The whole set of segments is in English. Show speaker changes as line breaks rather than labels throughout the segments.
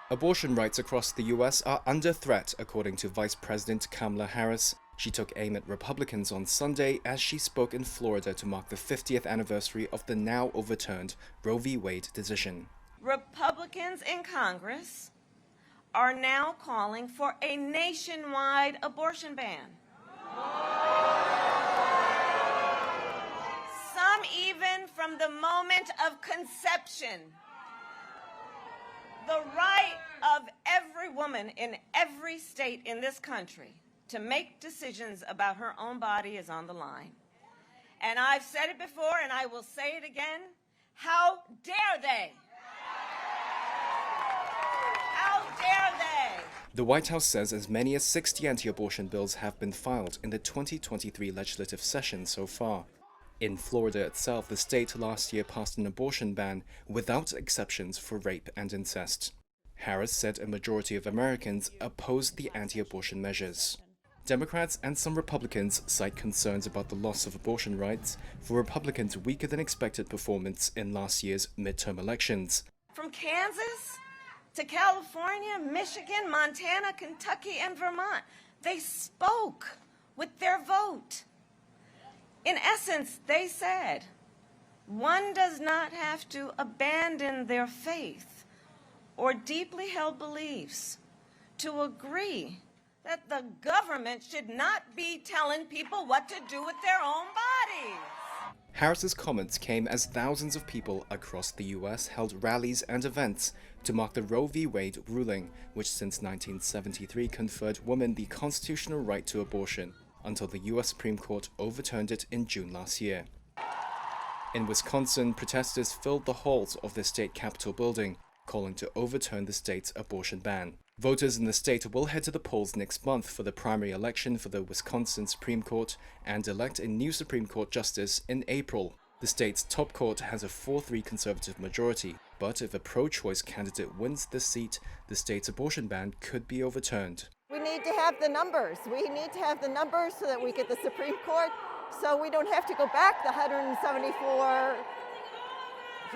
Abortion rights across the US are under threat, according to Vice President Kamala Harris. She took aim at Republicans on Sunday as she spoke in Florida to mark the 50th anniversary of the now overturned Roe v. Wade decision.
Republicans in Congress are now calling for a nationwide abortion ban. Some even from the moment of conception. The right of every woman in every state in this country to make decisions about her own body is on the line. And I've said it before and I will say it again. How dare they? How dare they?
The White House says as many as 60 anti-abortion bills have been filed in the 2023 legislative session so far. In Florida itself, the state last year passed an abortion ban without exceptions for rape and incest. Harris said a majority of Americans opposed the anti-abortion measures. Democrats and some Republicans cite concerns about the loss of abortion rights for Republicans' weaker than expected performance in last year's midterm elections.
From Kansas to California, Michigan, Montana, Kentucky, and Vermont, they spoke with their vote. In essence, they said, one does not have to abandon their faith or deeply held beliefs to agree that the government should not be telling people what to do with their own bodies.
Harris's comments came as thousands of people across the US held rallies and events to mark the Roe v. Wade ruling, which since 1973 conferred women the constitutional right to abortion, until the US Supreme Court overturned it in June last year. In Wisconsin, protesters filled the halls of the state capitol building, calling to overturn the state's abortion ban. Voters in the state will head to the polls next month for the primary election for the Wisconsin Supreme Court and elect a new Supreme Court justice in April. The state's top court has a 4-3 conservative majority, but if a pro-choice candidate wins the seat, the state's abortion ban could be overturned.
We need to have the numbers. We need to have the numbers so that we get the Supreme Court, so we don't have to go back the 174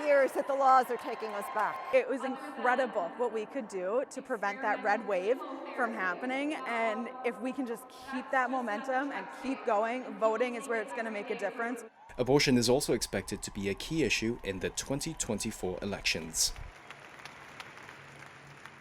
years that the laws are taking us back.
It was incredible what we could do to prevent that red wave from happening, and if we can just keep that momentum and keep going, voting is where it's going to make a difference.
Abortion is also expected to be a key issue in the 2024 elections.